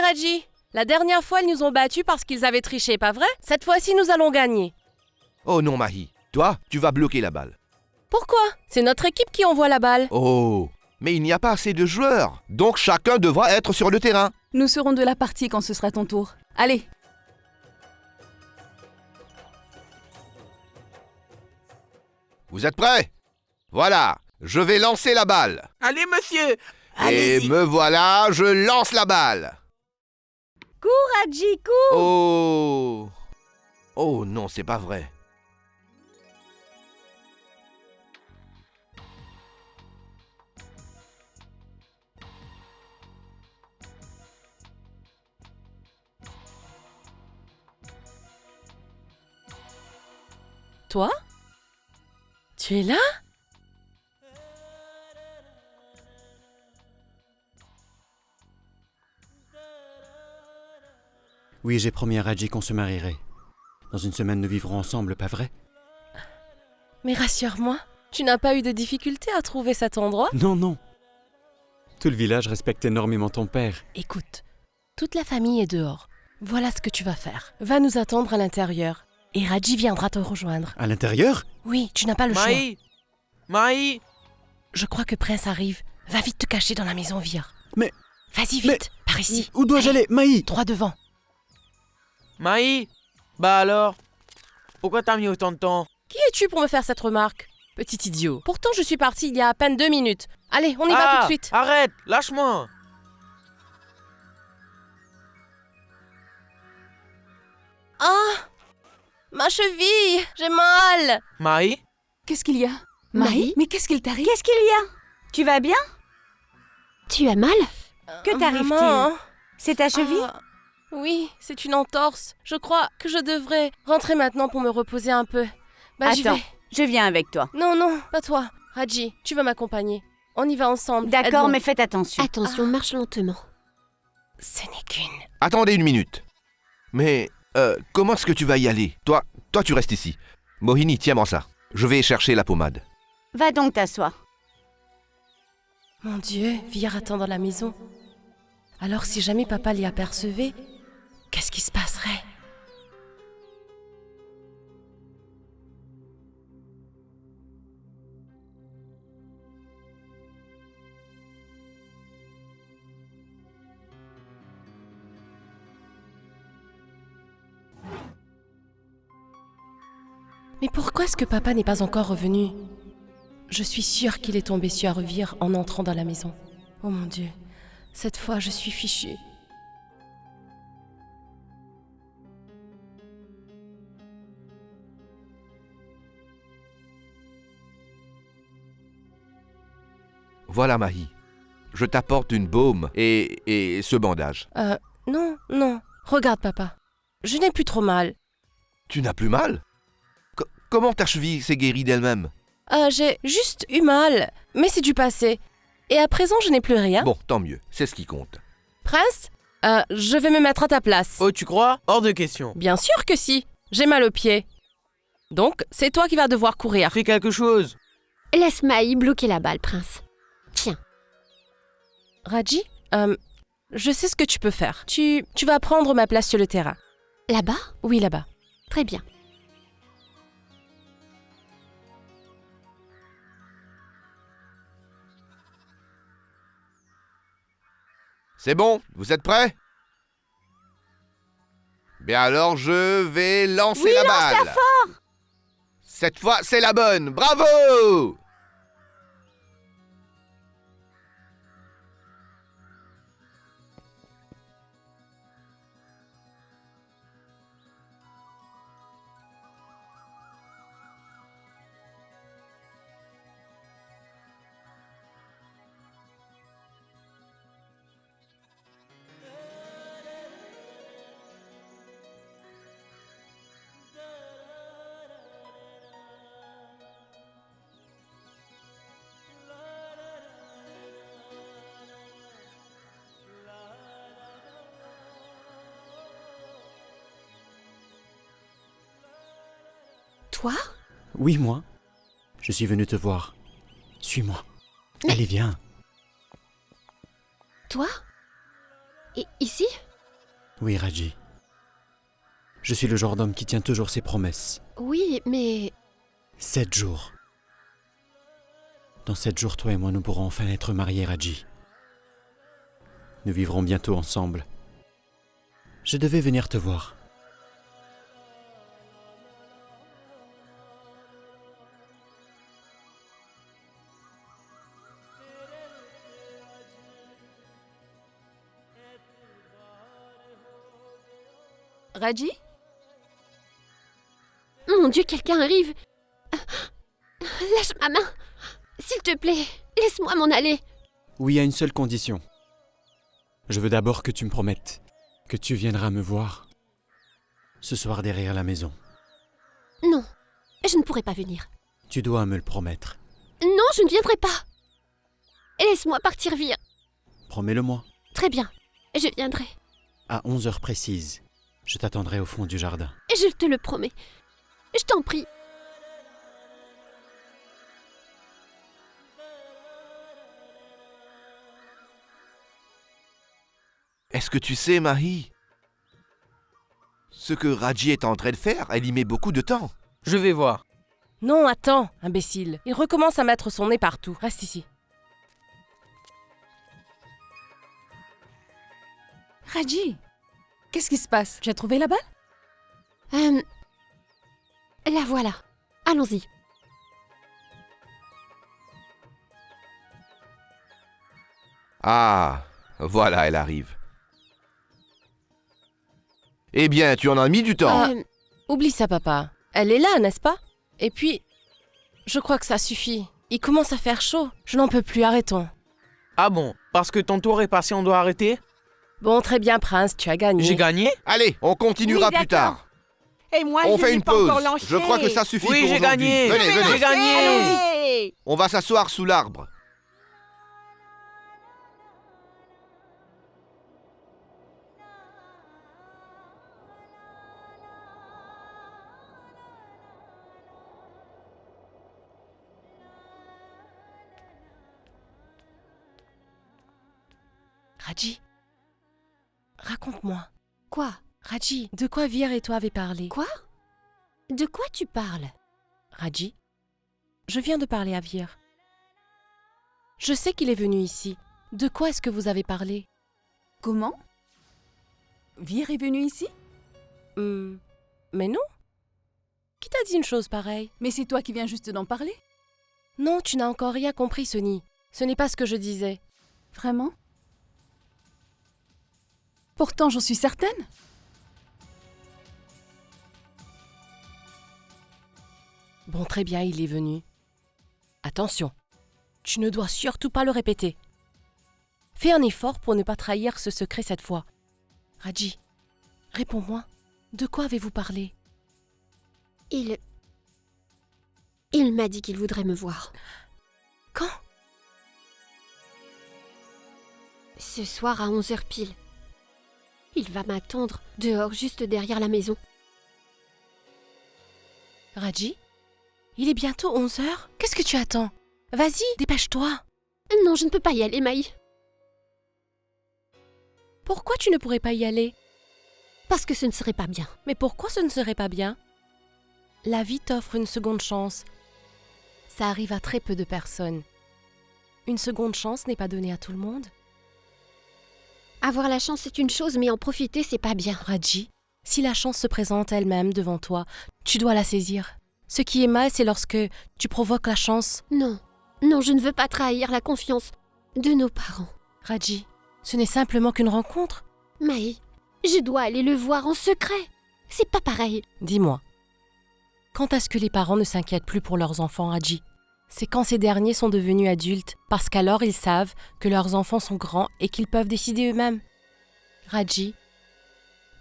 Raji. La dernière fois, ils nous ont battus parce qu'ils avaient triché, pas vrai? Cette fois-ci, nous allons gagner. Oh non, Mahi. Toi, tu vas bloquer la balle. Pourquoi? C'est notre équipe qui envoie la balle. Oh, mais il n'y a pas assez de joueurs. Donc chacun devra être sur le terrain. Nous serons de la partie quand ce sera ton tour. Allez. Vous êtes prêts? Voilà, je vais lancer la balle. Allez, monsieur! Et me voilà, je lance la balle. Cours, Raji, cours! Oh. Oh non, c'est pas vrai. Toi? Tu es là? Oui, j'ai promis à Raji qu'on se marierait. Dans une semaine, nous vivrons ensemble, pas vrai? Mais rassure-moi, tu n'as pas eu de difficulté à trouver cet endroit? Non, non. Tout le village respecte énormément ton père. Écoute, toute la famille est dehors. Voilà ce que tu vas faire. Va nous attendre à l'intérieur. Et Raji viendra te rejoindre. À l'intérieur? Oui, tu n'as pas le choix. Maï! Je crois que Prince arrive. Va vite te cacher dans la maison Vire. Mais... Vas-y vite, par ici. Où dois-je aller, Maï? Droit devant. Maï! Bah alors? Pourquoi t'as mis autant de temps? Qui es-tu pour me faire cette remarque? Petit idiot. Pourtant, je suis partie il y a à peine 2 minutes. Allez, on y va tout de suite. Arrête! Lâche-moi! Ah! Ma cheville! J'ai mal! Maï? Qu'est-ce qu'il y a? Maï? Mais qu'est-ce qu'il t'arrive? Qu'est-ce qu'il y a? Tu vas bien? Tu as mal? Que t'arrive-t-il? Maman. C'est ta cheville? Ah, oui, c'est une entorse. Je crois que je devrais rentrer maintenant pour me reposer un peu. Bah, j'y Attends, vais. je viens avec toi. Non, non, pas toi. Raji, tu vas m'accompagner. On y va ensemble. D'accord, Aide-moi. mais faites attention. Attention, marche lentement. Ce n'est qu'une... Attendez une minute. Mais, comment est-ce que tu vas y aller? Toi, tu restes ici. Mohini, tiens-moi ça. Je vais chercher la pommade. Va donc t'asseoir. Mon Dieu, Vire attend dans la maison. Alors si jamais papa l'y apercevait, qu'est-ce qui se passerait? Mais pourquoi est-ce que papa n'est pas encore revenu? Je suis sûre qu'il est tombé sur Vire en entrant dans la maison. Oh mon Dieu, cette fois je suis fichue. Voilà, Mahi. Je t'apporte une baume et ce bandage. Non, non, regarde papa. Je n'ai plus trop mal. Tu n'as plus mal? Comment ta cheville s'est guérie d'elle-même? J'ai juste eu mal, mais c'est du passé. Et à présent, je n'ai plus rien. Bon, tant mieux, c'est ce qui compte. Prince, je vais me mettre à ta place. Oh, tu crois? Hors de question. Bien sûr que si. J'ai mal aux pieds. Donc, c'est toi qui vas devoir courir. Fais quelque chose. Laisse Maï bloquer la balle, Prince. Tiens. Raji, je sais ce que tu peux faire. Tu vas prendre ma place sur le terrain. Là-bas? Oui, là-bas. Très bien. C'est bon, vous êtes prêts? Bien alors, je vais lancer la balle. lance-la fort! Cette fois, c'est la bonne. Bravo! Toi? Oui, moi. Je suis venu te voir. Suis-moi. Allez, viens. Toi? Et ici? Oui, Raji. Je suis le genre d'homme qui tient toujours ses promesses. Oui, mais... 7 jours. Dans 7 jours, toi et moi, nous pourrons enfin être mariés, Raji. Nous vivrons bientôt ensemble. Je devais venir te voir. Raji? Mon Dieu, quelqu'un arrive. Lâche ma main. S'il te plaît, laisse-moi m'en aller. Oui, à une seule condition. Je veux d'abord que tu me promettes que tu viendras me voir ce soir derrière la maison. Non, je ne pourrai pas venir. Tu dois me le promettre. Non, je ne viendrai pas. Laisse-moi partir vite. Promets-le-moi. Très bien, je viendrai. À 11 heures précises, je t'attendrai au fond du jardin. Je te le promets. Je t'en prie. Est-ce que tu sais, Mahi? Ce que Raji est en train de faire, elle y met beaucoup de temps. Je vais voir. Non, attends, imbécile. Il recommence à mettre son nez partout. Reste ici. Raji, qu'est-ce qui se passe? Tu as trouvé la balle? La voilà. Allons-y. Ah, voilà, elle arrive. Eh bien, tu en as mis du temps. Oublie ça, papa. Elle est là, n'est-ce pas? Et puis, je crois que ça suffit. Il commence à faire chaud. Je n'en peux plus, arrêtons. Ah bon, parce que ton tour est passé, on doit arrêter? Bon, très bien, Prince, tu as gagné. J'ai gagné? Allez, on continuera Oui, plus d'accord. tard. Et moi, On je fait n'ai une pas pause. encore lancé. Je crois que ça suffit Oui, pour j'ai aujourd'hui. gagné. Venez, venez. J'ai gagné. Allez. On va s'asseoir sous l'arbre. Raji, raconte-moi. Quoi? Raji, de quoi Vir et toi avez parlé? Quoi? De quoi tu parles? Raji, je viens de parler à Vir. Je sais qu'il est venu ici. De quoi est-ce que vous avez parlé? Comment? Vir est venu ici? Mais non. Qui t'a dit une chose pareille? Mais c'est toi qui viens juste d'en parler. Non, tu n'as encore rien compris, Sonny. Ce n'est pas ce que je disais. Vraiment? Pourtant, j'en suis certaine. Bon, très bien, il est venu. Attention, tu ne dois surtout pas le répéter. Fais un effort pour ne pas trahir ce secret cette fois. Raji, réponds-moi. De quoi avez-vous parlé? Il m'a dit qu'il voudrait me voir. Quand? Ce soir à 11h pile. Il va m'attendre dehors, juste derrière la maison. Raji, il est bientôt 11 heures. Qu'est-ce que tu attends? Vas-y, dépêche-toi. Non, je ne peux pas y aller, Maï. Pourquoi tu ne pourrais pas y aller? Parce que ce ne serait pas bien. Mais pourquoi ce ne serait pas bien? La vie t'offre une seconde chance. Ça arrive à très peu de personnes. Une seconde chance n'est pas donnée à tout le monde. Avoir la chance, c'est une chose, mais en profiter, c'est pas bien. Raji, si la chance se présente elle-même devant toi, tu dois la saisir. Ce qui est mal, c'est lorsque tu provoques la chance. Non, non, je ne veux pas trahir la confiance de nos parents. Raji, ce n'est simplement qu'une rencontre. Maï, je dois aller le voir en secret. C'est pas pareil. Dis-moi, quand est-ce que les parents ne s'inquiètent plus pour leurs enfants, Raji? C'est quand ces derniers sont devenus adultes, parce qu'alors ils savent que leurs enfants sont grands et qu'ils peuvent décider eux-mêmes. Raji,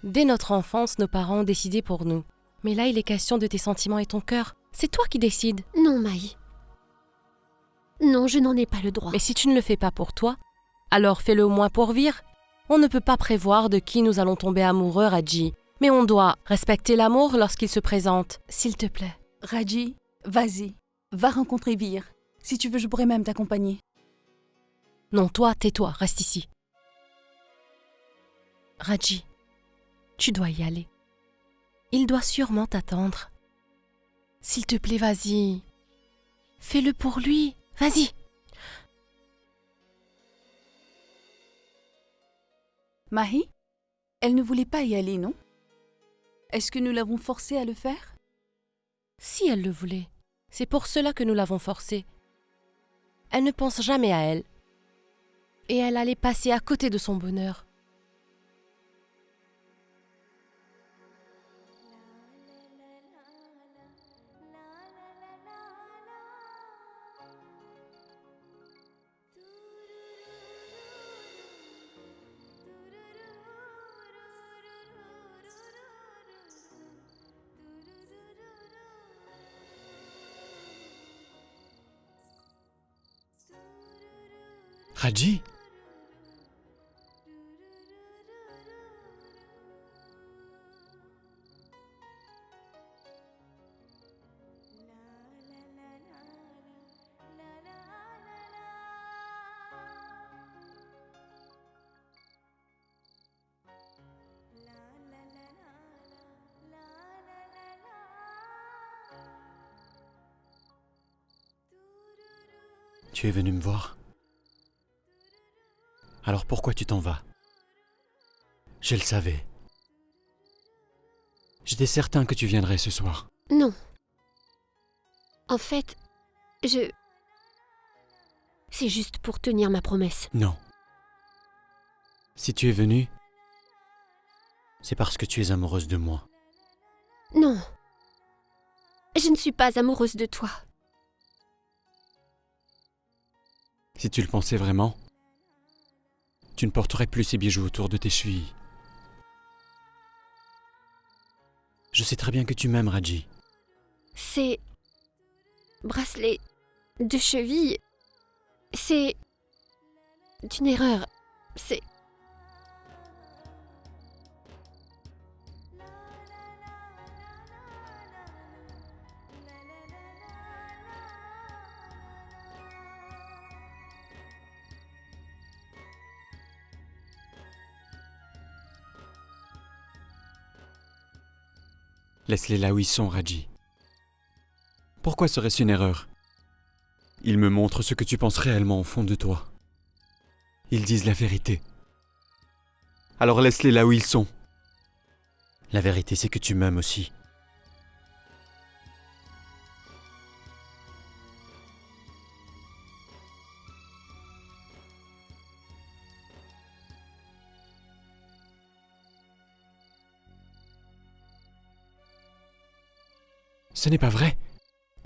dès notre enfance, nos parents ont décidé pour nous. Mais là, il est question de tes sentiments et ton cœur. C'est toi qui décides. Non, Maï. Non, je n'en ai pas le droit. Mais si tu ne le fais pas pour toi, alors fais-le au moins pour Vir. On ne peut pas prévoir de qui nous allons tomber amoureux, Raji. Mais on doit respecter l'amour lorsqu'il se présente, s'il te plaît. Raji, vas-y, va rencontrer Vir. Si tu veux, je pourrais même t'accompagner. Non, toi, tais-toi, reste ici. Raji, Tu dois y aller. Il doit sûrement t'attendre. S'il te plaît, vas-y. Fais-le pour lui. Vas-y. Mahi, elle ne voulait pas y aller, non? Est-ce que nous l'avons forcée à le faire? Si elle le voulait. C'est pour cela que nous l'avons forcée. Elle ne pense jamais à elle. Et elle allait passer à côté de son bonheur. Raji? Tu es venu me voir? Alors pourquoi tu t'en vas? Je le savais. J'étais certain que tu viendrais ce soir. Non. En fait, c'est juste pour tenir ma promesse. Non. Si tu es venue, c'est parce que tu es amoureuse de moi. Non. Je ne suis pas amoureuse de toi. Si tu le pensais vraiment, tu ne porterais plus ces bijoux autour de tes chevilles. Je sais très bien que tu m'aimes, Raji. Ces bracelets de cheville, c'est une erreur. C'est... Laisse-les là où ils sont, Raji. Pourquoi serait-ce une erreur? Ils me montrent ce que tu penses réellement au fond de toi. Ils disent la vérité. Alors laisse-les là où ils sont. La vérité, c'est que tu m'aimes aussi. Ce n'est pas vrai?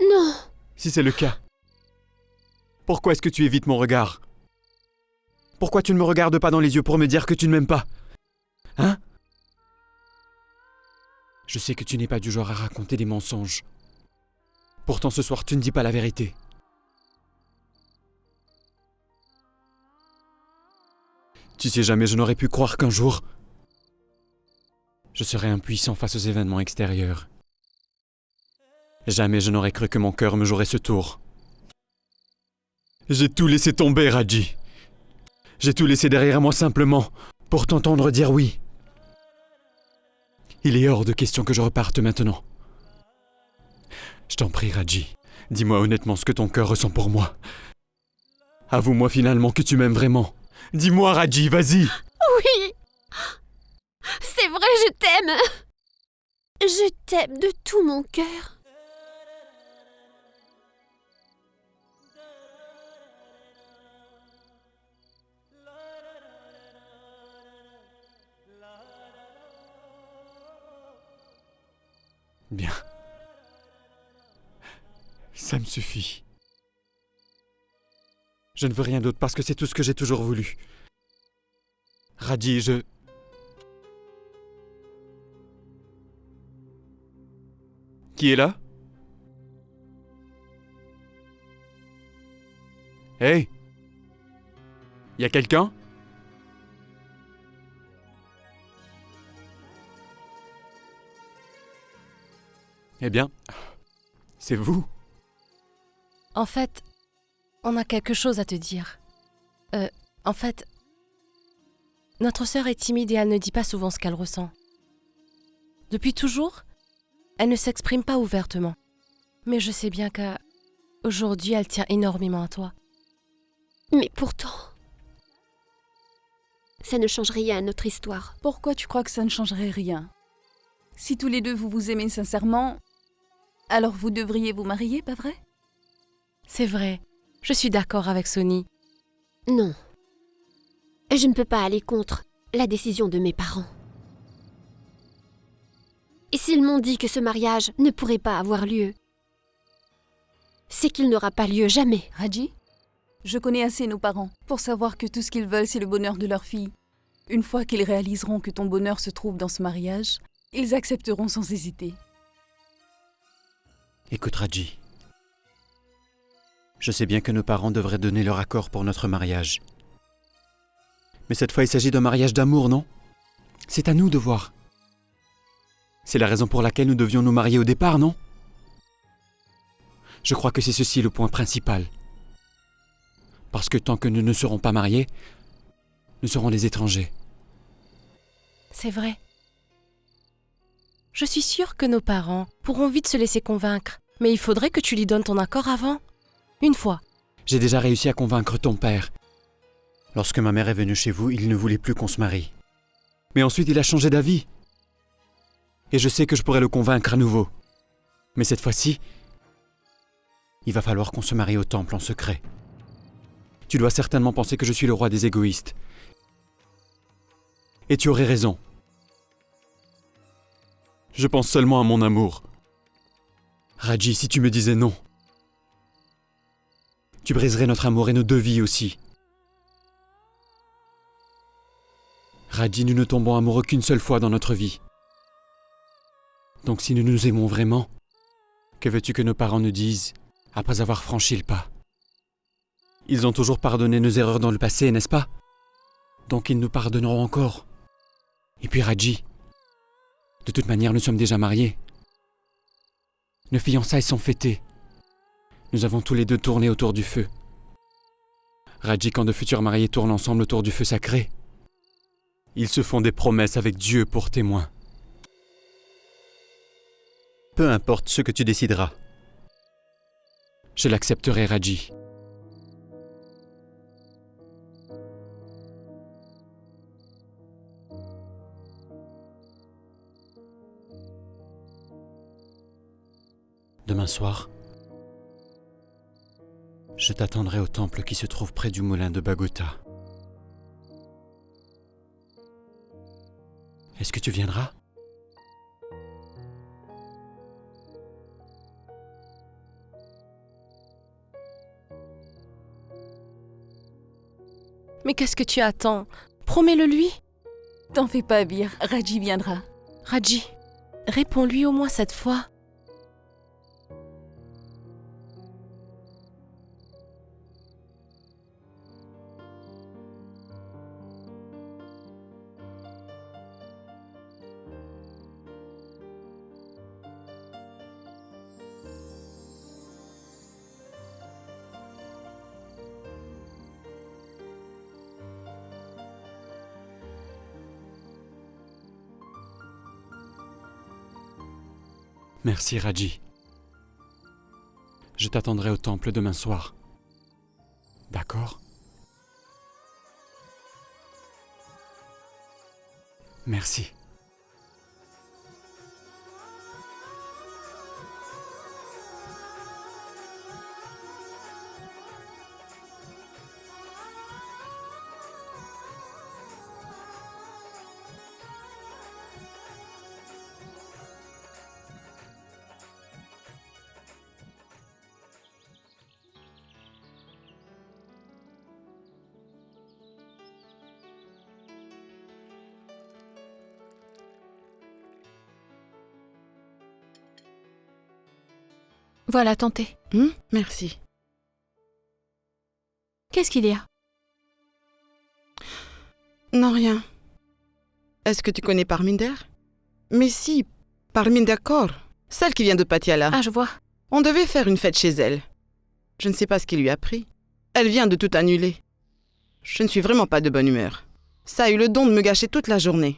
Non! Si c'est le cas, pourquoi est-ce que tu évites mon regard? Pourquoi tu ne me regardes pas dans les yeux pour me dire que tu ne m'aimes pas? Hein? Je sais que tu n'es pas du genre à raconter des mensonges. Pourtant ce soir, tu ne dis pas la vérité. Tu sais, jamais je n'aurais pu croire qu'un jour, je serais impuissant face aux événements extérieurs. Jamais je n'aurais cru que mon cœur me jouerait ce tour. J'ai tout laissé tomber, Raji. J'ai tout laissé derrière moi simplement pour t'entendre dire oui. Il est hors de question que je reparte maintenant. Je t'en prie, Raji, dis-moi honnêtement ce que ton cœur ressent pour moi. Avoue-moi finalement que tu m'aimes vraiment. Dis-moi, Raji, vas-y. Oui! C'est vrai, je t'aime! Je t'aime de tout mon cœur. Bien. Ça me suffit. Je ne veux rien d'autre parce que c'est tout ce que j'ai toujours voulu. Raji, Qui est là? Hey! Y a quelqu'un? Eh bien, c'est vous. En fait, on a quelque chose à te dire. En fait, notre sœur est timide et elle ne dit pas souvent ce qu'elle ressent. Depuis toujours, elle ne s'exprime pas ouvertement. Mais je sais bien qu'aujourd'hui, elle tient énormément à toi. Mais pourtant, ça ne change rien à notre histoire. Pourquoi tu crois que ça ne changerait rien? Si tous les deux vous vous aimez sincèrement, alors vous devriez vous marier, pas vrai? C'est vrai, je suis d'accord avec Sonny. Non. Je ne peux pas aller contre la décision de mes parents. Et s'ils m'ont dit que ce mariage ne pourrait pas avoir lieu, c'est qu'il n'aura pas lieu jamais. Raji, je connais assez nos parents pour savoir que tout ce qu'ils veulent, c'est le bonheur de leur fille. Une fois qu'ils réaliseront que ton bonheur se trouve dans ce mariage, ils accepteront sans hésiter. Écoute, Raji. Je sais bien que nos parents devraient donner leur accord pour notre mariage. Mais cette fois, il s'agit d'un mariage d'amour, non? C'est à nous de voir. C'est la raison pour laquelle nous devions nous marier au départ, non? Je crois que c'est ceci le point principal. Parce que tant que nous ne serons pas mariés, nous serons des étrangers. C'est vrai. Je suis sûre que nos parents pourront vite se laisser convaincre. Mais il faudrait que tu lui donnes ton accord avant. Une fois. J'ai déjà réussi à convaincre ton père. Lorsque ma mère est venue chez vous, il ne voulait plus qu'on se marie. Mais ensuite, il a changé d'avis. Et je sais que je pourrais le convaincre à nouveau. Mais cette fois-ci, il va falloir qu'on se marie au temple en secret. Tu dois certainement penser que je suis le roi des égoïstes. Et tu aurais raison. Je pense seulement à mon amour. Raji, si tu me disais non, tu briserais notre amour et nos deux vies aussi. Raji, nous ne tombons amoureux qu'une seule fois dans notre vie. Donc si nous nous aimons vraiment, que veux-tu que nos parents nous disent après avoir franchi le pas? Ils ont toujours pardonné nos erreurs dans le passé, n'est-ce pas? Donc ils nous pardonneront encore. Et puis Raji, de toute manière, nous sommes déjà mariés. Nos fiançailles sont fêtées. Nous avons tous les deux tourné autour du feu. Raji, quand de futurs mariés tournent ensemble autour du feu sacré, ils se font des promesses avec Dieu pour témoin. Peu importe ce que tu décideras, je l'accepterai, Raji. Demain soir, je t'attendrai au temple qui se trouve près du moulin de Bagota. Est-ce que tu viendras? Mais qu'est-ce que tu attends? Promets-le lui. T'en fais pas, Bir, Raji viendra. Raji, réponds-lui au moins cette fois. Merci, Raji. Je t'attendrai au temple demain soir. D'accord? Merci. Voilà, tentez. Merci. Qu'est-ce qu'il y a? Non, rien. Est-ce que tu connais Parminder? Mais si, Parminder Kaur, celle qui vient de Patiala. Ah, je vois. On devait faire une fête chez elle. Je ne sais pas ce qui lui a pris. Elle vient de tout annuler. Je ne suis vraiment pas de bonne humeur. Ça a eu le don de me gâcher toute la journée.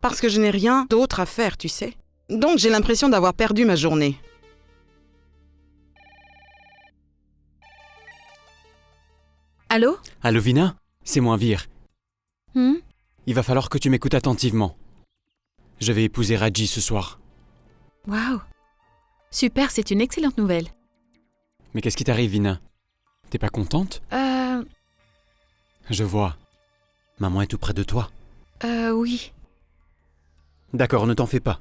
Parce que je n'ai rien d'autre à faire, tu sais. Donc j'ai l'impression d'avoir perdu ma journée. Allô? Allô Vina? C'est moi Vir. Il va falloir que tu m'écoutes attentivement. Je vais épouser Raji ce soir. Waouh! Super, c'est une excellente nouvelle. Mais qu'est-ce qui t'arrive Vina? T'es pas contente? Je vois. Maman est tout près de toi. Oui. D'accord, ne t'en fais pas.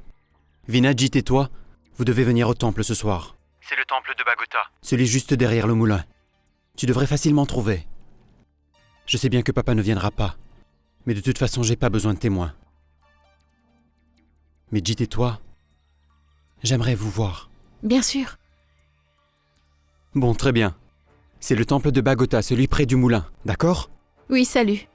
Vina, Jit et toi, vous devez venir au temple ce soir. C'est le temple de Bagota. Celui juste derrière le moulin. Tu devrais facilement trouver. Je sais bien que papa ne viendra pas. Mais de toute façon, j'ai pas besoin de témoins. Mais Jit et toi, j'aimerais vous voir. Bien sûr. Bon, très bien. C'est le temple de Bagota, celui près du moulin, d'accord? Oui, salut.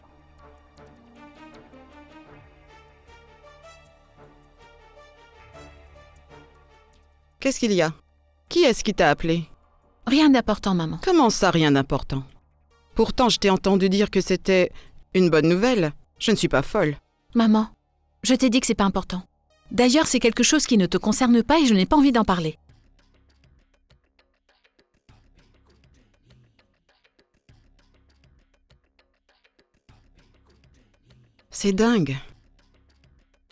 Qu'est-ce qu'il y a? Qui est-ce qui t'a appelé? Rien d'important, maman. Comment ça, rien d'important? Pourtant, je t'ai entendu dire que c'était une bonne nouvelle. Je ne suis pas folle. Maman, je t'ai dit que c'est pas important. D'ailleurs, c'est quelque chose qui ne te concerne pas et je n'ai pas envie d'en parler. C'est dingue.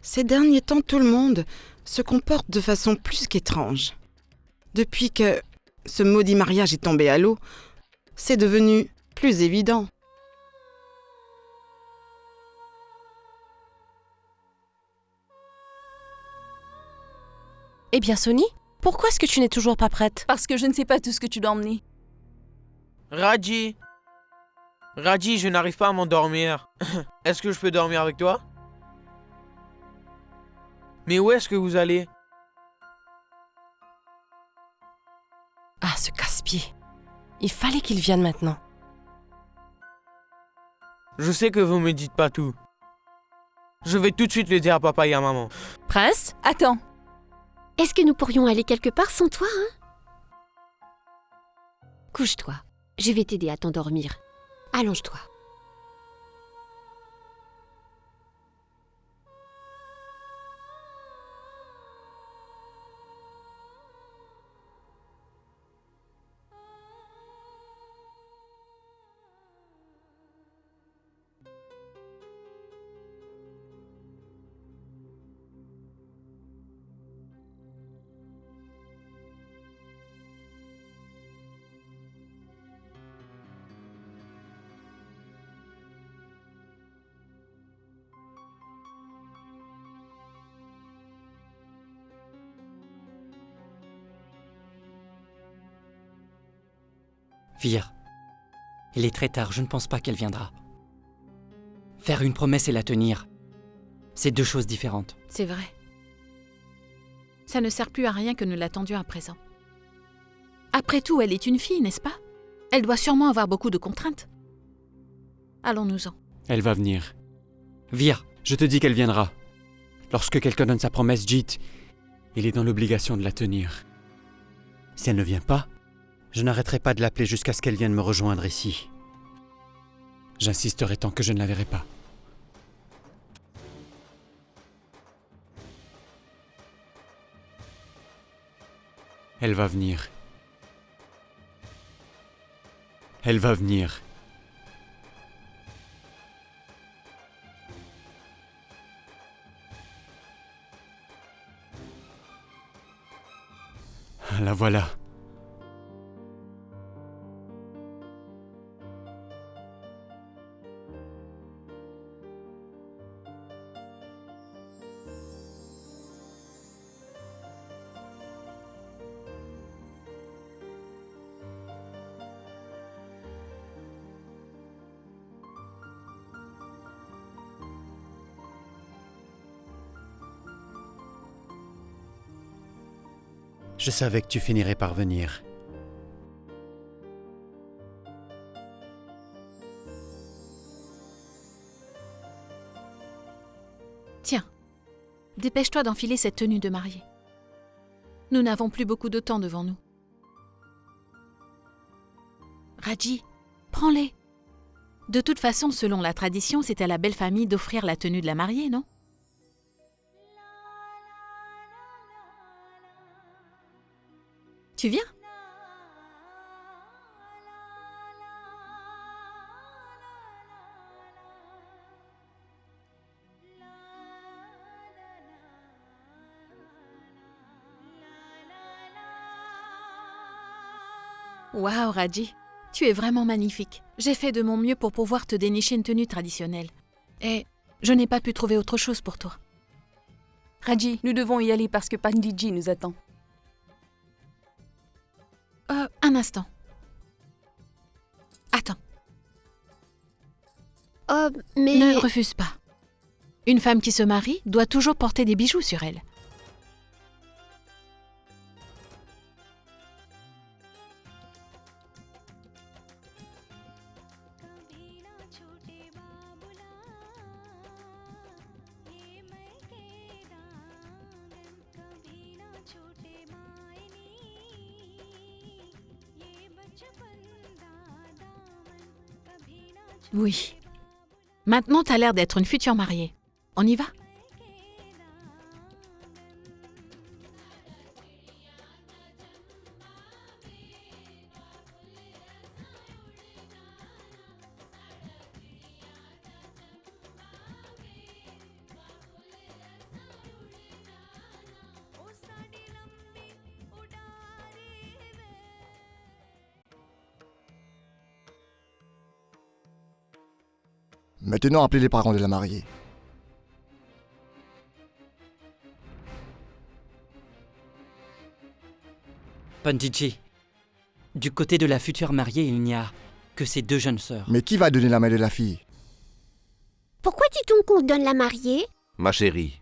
Ces derniers temps, tout le monde se comporte de façon plus qu'étrange. Depuis que ce maudit mariage est tombé à l'eau, c'est devenu plus évident. Eh bien, Sonny, pourquoi est-ce que tu n'es toujours pas prête? Parce que je ne sais pas tout ce que tu dois emmener. Raji, je n'arrive pas à m'endormir. Est-ce que je peux dormir avec toi? Mais où est-ce que vous allez? Ah, ce casse-pied. Il fallait qu'il vienne maintenant. Je sais que vous me dites pas tout. Je vais tout de suite le dire à papa et à maman. Prince? Attends. Est-ce que nous pourrions aller quelque part sans toi, hein? Couche-toi. Je vais t'aider à t'endormir. Allonge-toi. Vir, il est très tard, je ne pense pas qu'elle viendra. Faire une promesse et la tenir, c'est deux choses différentes. C'est vrai. Ça ne sert plus à rien que nous l'attendions à présent. Après tout, elle est une fille, n'est-ce pas? Elle doit sûrement avoir beaucoup de contraintes. Allons-nous-en. Elle va venir. Vir, Je te dis qu'elle viendra. Lorsque quelqu'un donne sa promesse, Jit, il est dans l'obligation de la tenir. Si elle ne vient pas, je n'arrêterai pas de l'appeler jusqu'à ce qu'elle vienne me rejoindre ici. J'insisterai tant que je ne la verrai pas. Elle va venir. Elle va venir. La voilà. Je savais que tu finirais par venir. Tiens, dépêche-toi d'enfiler cette tenue de mariée. Nous n'avons plus beaucoup de temps devant nous. Raji, prends-les. De toute façon, selon la tradition, c'est à la belle famille d'offrir la tenue de la mariée, non? Tu viens? Waouh, Raji, tu es vraiment magnifique. J'ai fait de mon mieux pour pouvoir te dénicher une tenue traditionnelle. Et je n'ai pas pu trouver autre chose pour toi. Raji, nous devons y aller parce que Panditji nous attend. Un instant. Attends, Oh, mais... ne refuse pas. Une femme qui se marie doit toujours porter des bijoux sur elle. Oui. Maintenant, t'as l'air d'être une future mariée. On y va? Maintenant, appelez les parents de la mariée. Panditji, du côté de la future mariée, il n'y a que ces 2 jeunes sœurs. Mais qui va donner la main de la fille? Pourquoi dit-on qu'on donne la mariée? Ma chérie,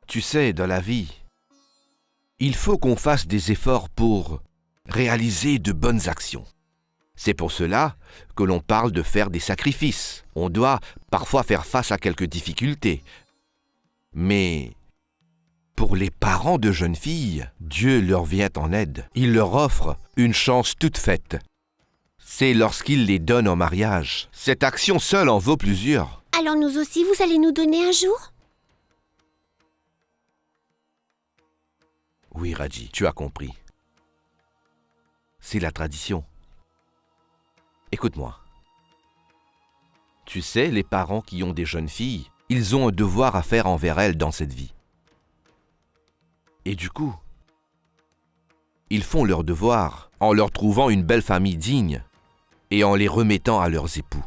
tu sais, dans la vie, il faut qu'on fasse des efforts pour réaliser de bonnes actions. C'est pour cela que l'on parle de faire des sacrifices. On doit parfois faire face à quelques difficultés. Mais pour les parents de jeunes filles, Dieu leur vient en aide. Il leur offre une chance toute faite. C'est lorsqu'il les donne en mariage. Cette action seule en vaut plusieurs. Alors nous aussi, vous allez nous donner un jour? Oui, Raji, tu as compris. C'est la tradition. Écoute-moi. Tu sais, les parents qui ont des jeunes filles, ils ont un devoir à faire envers elles dans cette vie. Et du coup, ils font leur devoir en leur trouvant une belle famille digne et en les remettant à leurs époux.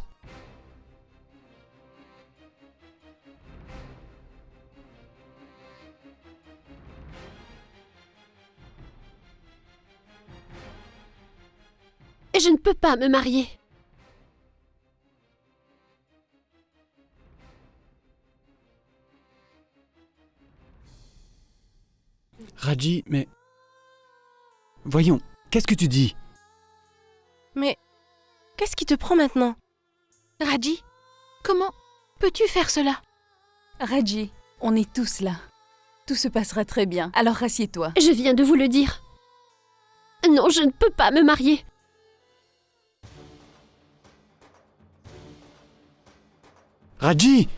Je ne peux pas me marier. Raji, mais... Voyons, qu'est-ce que tu dis? Mais qu'est-ce qui te prend maintenant? Raji, comment peux-tu faire cela? Raji, on est tous là. Tout se passera très bien, alors rassieds-toi. Je viens de vous le dire. Non, je ne peux pas me marier. Raji!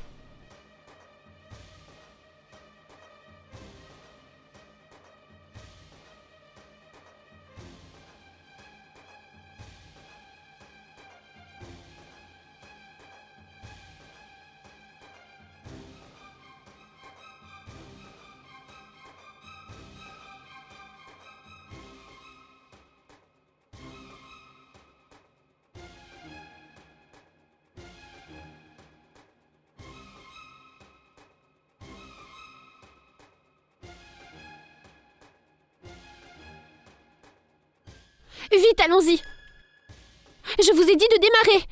Vite, allons-y. Je vous ai dit de démarrer.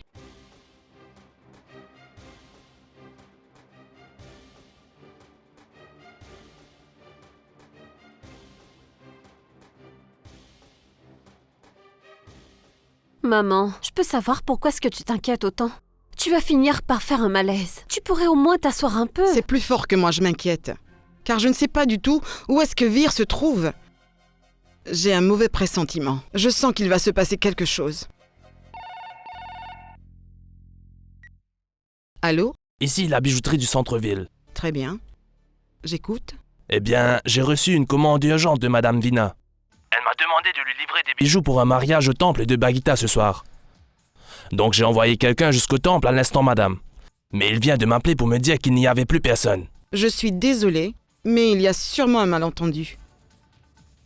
Maman, je peux savoir pourquoi est-ce que tu t'inquiètes autant? Tu vas finir par faire un malaise. Tu pourrais au moins t'asseoir un peu. C'est plus fort que moi, je m'inquiète. Car je ne sais pas du tout où est-ce que Vir se trouve. J'ai un mauvais pressentiment. Je sens qu'il va se passer quelque chose. Allô? Ici, la bijouterie du centre-ville. Très bien. J'écoute. Eh bien, j'ai reçu une commande urgente de Madame Vina. Elle m'a demandé de lui livrer des bijoux pour un mariage au temple de Bagita ce soir. Donc j'ai envoyé quelqu'un jusqu'au temple à l'instant, madame. Mais il vient de m'appeler pour me dire qu'il n'y avait plus personne. Je suis désolée, mais il y a sûrement un malentendu.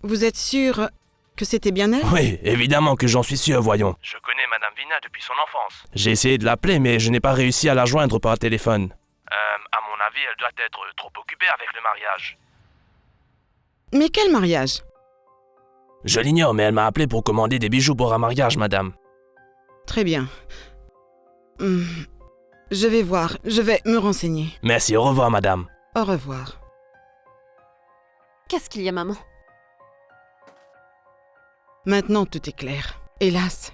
Vous êtes sûr que c'était bien elle? Oui, évidemment que j'en suis sûr, voyons. Je connais Madame Vina depuis son enfance. J'ai essayé de l'appeler, mais je n'ai pas réussi à la joindre par téléphone. À mon avis, elle doit être trop occupée avec le mariage. Mais quel mariage? Je l'ignore, mais elle m'a appelé pour commander des bijoux pour un mariage, madame. Très bien. Je vais voir, je vais me renseigner. Merci, au revoir, madame. Au revoir. Qu'est-ce qu'il y a, maman? Maintenant, tout est clair. Hélas.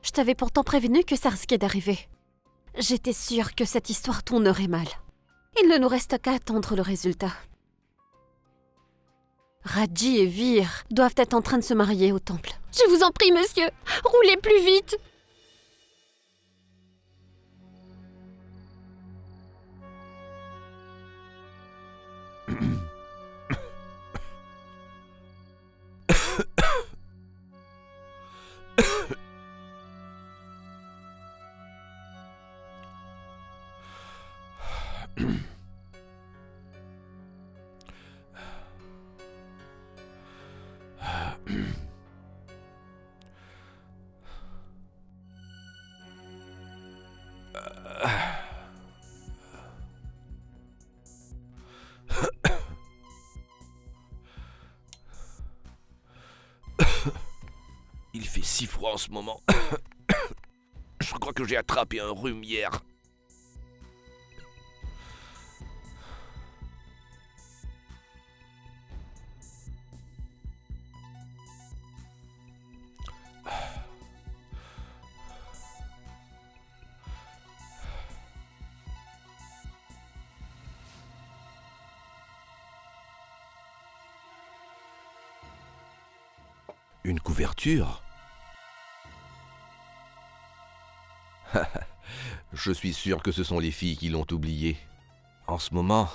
Je t'avais pourtant prévenu que ça risquait d'arriver. J'étais sûre que cette histoire tournerait mal. Il ne nous reste qu'à attendre le résultat. Raji et Vir doivent être en train de se marier au temple. Je vous en prie, monsieur, roulez plus vite. Il fait si froid en ce moment. Je crois que j'ai attrapé un rhume hier. Une couverture? Je suis sûr que ce sont les filles qui l'ont oublié. En ce moment,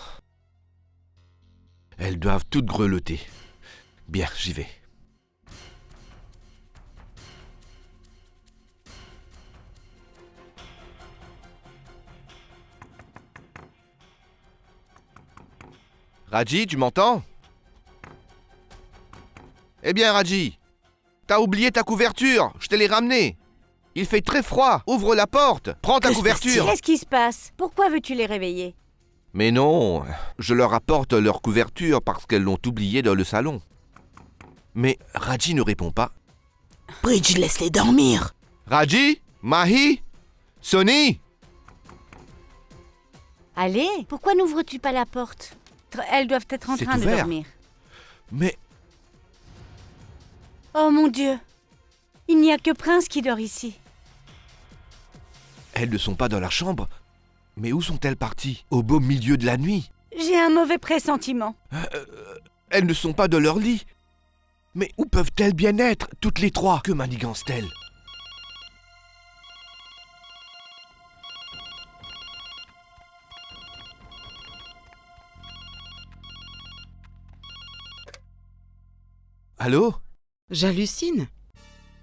elles doivent toutes grelotter. Bien, j'y vais. Raji, tu m'entends? Eh bien, Raji, t'as oublié ta couverture, je te l'ai ramenée. Il fait très froid, ouvre la porte, prends ta couverture. Qu'est-ce qui se passe? Pourquoi veux-tu les réveiller? Mais non, je leur apporte leur couverture parce qu'elles l'ont oubliée dans le salon. Mais Raji ne répond pas. Bridge, laisse-les dormir. Raji? Mahi? Sonny? Allez, pourquoi n'ouvres-tu pas la porte? Elles doivent être en C'est train de ouvert. dormir. Mais Oh mon Dieu! Il n'y a que Prince qui dort ici. elles ne sont pas dans la chambre. Mais où sont-elles parties? Au beau milieu de la nuit? J'ai un mauvais pressentiment. Elles ne sont pas dans leur lit. Mais où peuvent-elles bien être, toutes les trois? Que manigancent-elles? Allô? J'hallucine.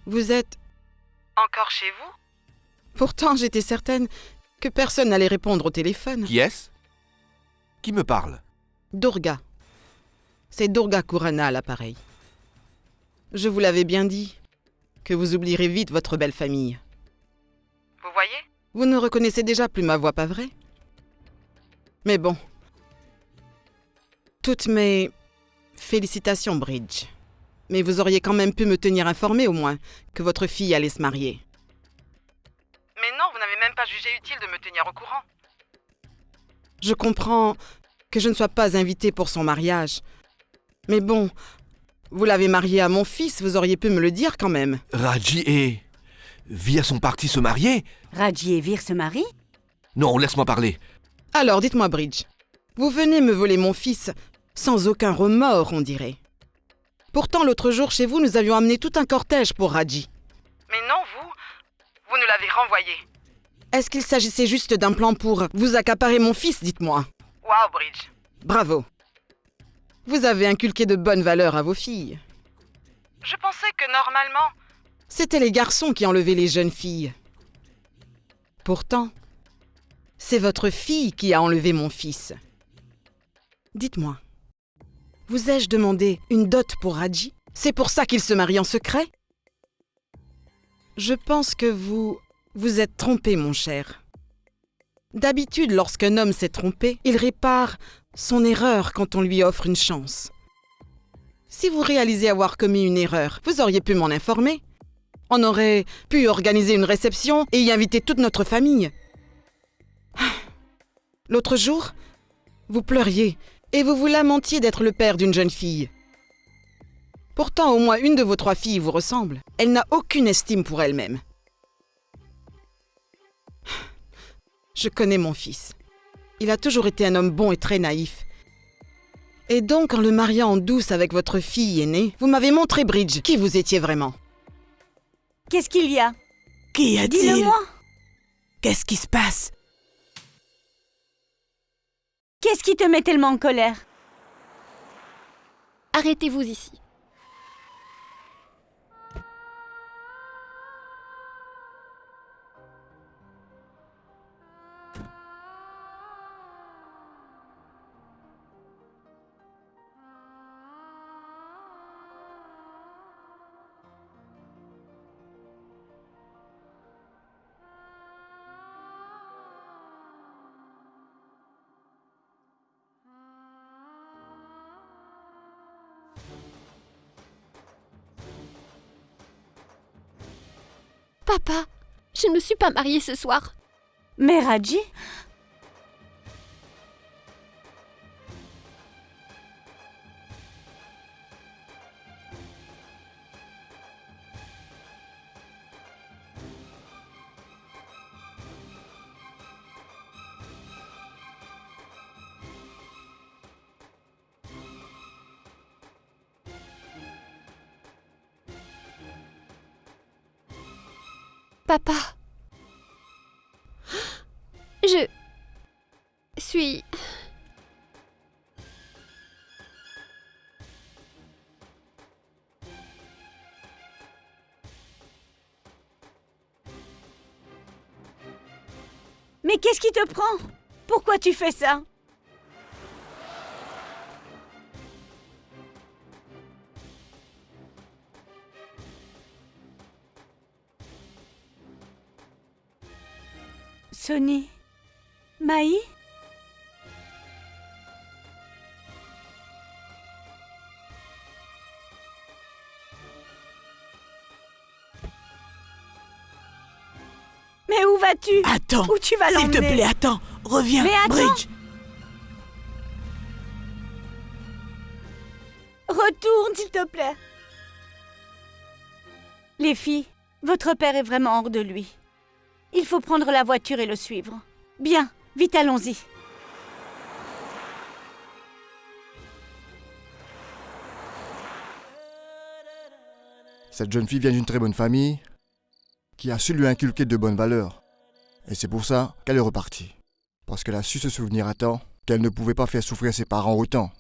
Vous êtes... encore chez vous? Pourtant, j'étais certaine que personne n'allait répondre au téléphone. Qui est-ce? Qui me parle? Durga. C'est Durga Kurana à l'appareil. Je vous l'avais bien dit, que vous oublierez vite votre belle famille. Vous voyez? Vous ne reconnaissez déjà plus ma voix, pas vrai? Mais bon. Toutes mes félicitations, Bridge. Mais vous auriez quand même pu me tenir informé au moins que votre fille allait se marier. Mais non, vous n'avez même pas jugé utile de me tenir au courant. Je comprends que je ne sois pas invitée pour son mariage. Mais bon, vous l'avez mariée à mon fils, vous auriez pu me le dire quand même. Raji et Vir sont partis se marier? Raji et Vir se marient? Non, laisse-moi parler. Alors, dites-moi, Bridge, vous venez me voler mon fils sans aucun remords, on dirait. Pourtant, l'autre jour, chez vous, nous avions amené tout un cortège pour Raji. Mais non, vous nous l'avez renvoyé. Est-ce qu'il s'agissait juste d'un plan pour vous accaparer mon fils, dites-moi? Wow, Bridge. Bravo. Vous avez inculqué de bonnes valeurs à vos filles. Je pensais que normalement, c'était les garçons qui enlevaient les jeunes filles. Pourtant, c'est votre fille qui a enlevé mon fils. Dites-moi, vous ai-je demandé une dot pour Raji? C'est pour ça qu'il se marie en secret? Je pense que vous êtes trompé, mon cher. D'habitude, lorsqu'un homme s'est trompé, il répare son erreur quand on lui offre une chance. Si vous réalisez avoir commis une erreur, vous auriez pu m'en informer. On aurait pu organiser une réception et y inviter toute notre famille. L'autre jour, vous pleuriez et vous vous lamentiez d'être le père d'une jeune fille. Pourtant, au moins une de vos 3 filles vous ressemble. Elle n'a aucune estime pour elle-même. Je connais mon fils. Il a toujours été un homme bon et très naïf. Et donc, en le mariant en douce avec votre fille aînée, vous m'avez montré, Bridge, qui vous étiez vraiment. Qu'est-ce qu'il y a? Qu'y a-t-il? Dis-le-moi. Qu'est-ce qui se passe? Qu'est-ce qui te met tellement en colère? Arrêtez-vous ici. Papa, je ne me suis pas mariée ce soir. Mais Raji? Papa, je suis... Mais qu'est-ce qui te prend? Pourquoi tu fais ça? Sonny? Maï? Mais où vas-tu? Attends. Où tu vas l'emmener? S'il te plaît, attends. Reviens, Mais attends. Bridge. Retourne, s'il te plaît. Les filles, votre père est vraiment hors de lui. Il faut prendre la voiture et le suivre. Bien, vite, allons-y. Cette jeune fille vient d'une très bonne famille qui a su lui inculquer de bonnes valeurs. Et c'est pour ça qu'elle est repartie. Parce qu'elle a su se souvenir à temps qu'elle ne pouvait pas faire souffrir ses parents autant.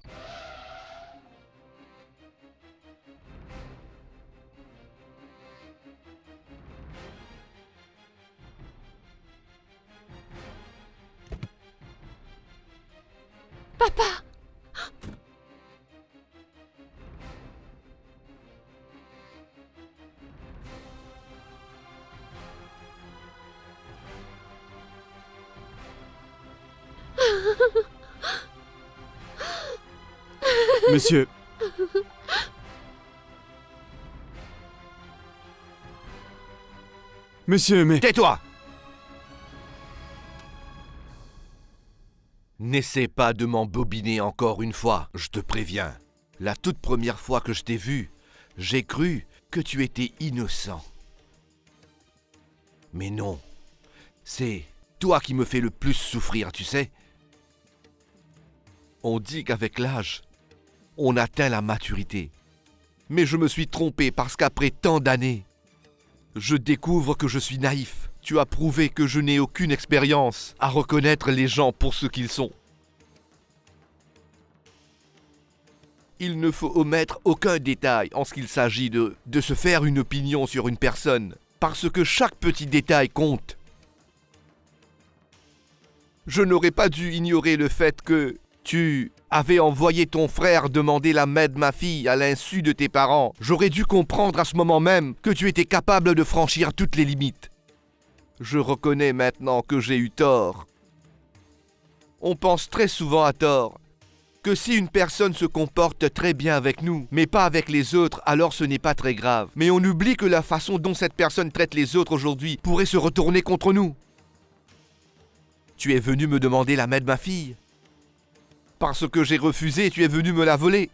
Papa! Monsieur. Monsieur, mais... Tais-toi! N'essaie pas de m'embobiner encore une fois, je te préviens. La toute première fois que je t'ai vu, j'ai cru que tu étais innocent. Mais non, c'est toi qui me fais le plus souffrir, tu sais. On dit qu'avec l'âge, on atteint la maturité. Mais je me suis trompé parce qu'après tant d'années, je découvre que je suis naïf. Tu as prouvé que je n'ai aucune expérience à reconnaître les gens pour ce qu'ils sont. Il ne faut omettre aucun détail en ce qu'il s'agit de se faire une opinion sur une personne, parce que chaque petit détail compte. Je n'aurais pas dû ignorer le fait que tu avais envoyé ton frère demander la main de ma fille à l'insu de tes parents. J'aurais dû comprendre à ce moment même que tu étais capable de franchir toutes les limites. Je reconnais maintenant que j'ai eu tort. On pense très souvent à tort que si une personne se comporte très bien avec nous, mais pas avec les autres, alors ce n'est pas très grave. Mais on oublie que la façon dont cette personne traite les autres aujourd'hui pourrait se retourner contre nous. Tu es venu me demander la main de ma fille. Parce que j'ai refusé, tu es venu me la voler.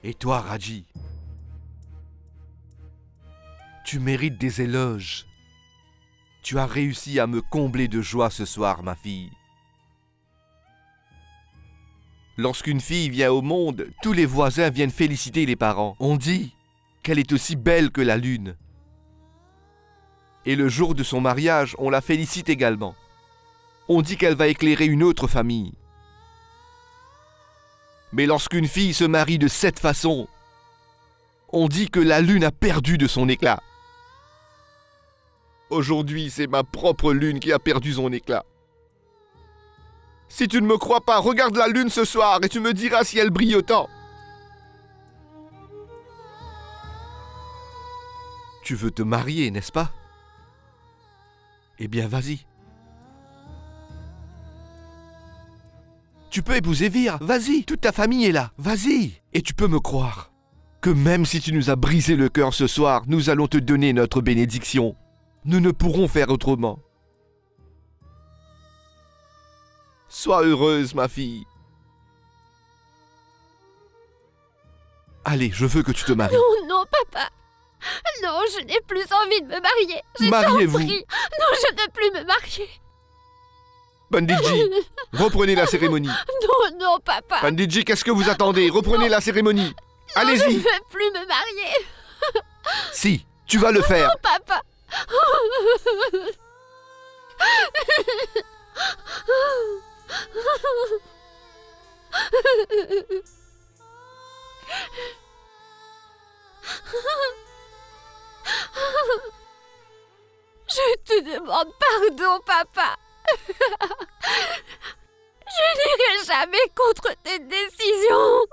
Et toi, Raji, tu mérites des éloges. Tu as réussi à me combler de joie ce soir, ma fille. Lorsqu'une fille vient au monde, tous les voisins viennent féliciter les parents. On dit qu'elle est aussi belle que la lune. Et le jour de son mariage, on la félicite également. On dit qu'elle va éclairer une autre famille. Mais lorsqu'une fille se marie de cette façon, on dit que la lune a perdu de son éclat. Aujourd'hui, c'est ma propre lune qui a perdu son éclat. Si tu ne me crois pas, regarde la lune ce soir et tu me diras si elle brille autant. Tu veux te marier, n'est-ce pas? Eh bien, vas-y. Tu peux épouser Vir, vas-y, toute ta famille est là, vas-y. Et tu peux me croire que même si tu nous as brisé le cœur ce soir, nous allons te donner notre bénédiction. Nous ne pourrons faire autrement. Sois heureuse, ma fille. Allez, je veux que tu te maries. Non, non, papa. Non, je n'ai plus envie de me marier. Mariez-vous. Non, je ne veux plus me marier. Panditji, reprenez la cérémonie. Non, non, papa. Panditji, qu'est-ce que vous attendez? Reprenez la cérémonie. Allez-y. Je ne veux plus me marier. Si, tu vas le faire. Non, papa. Je te demande pardon, papa. Je n'irai jamais contre tes décisions.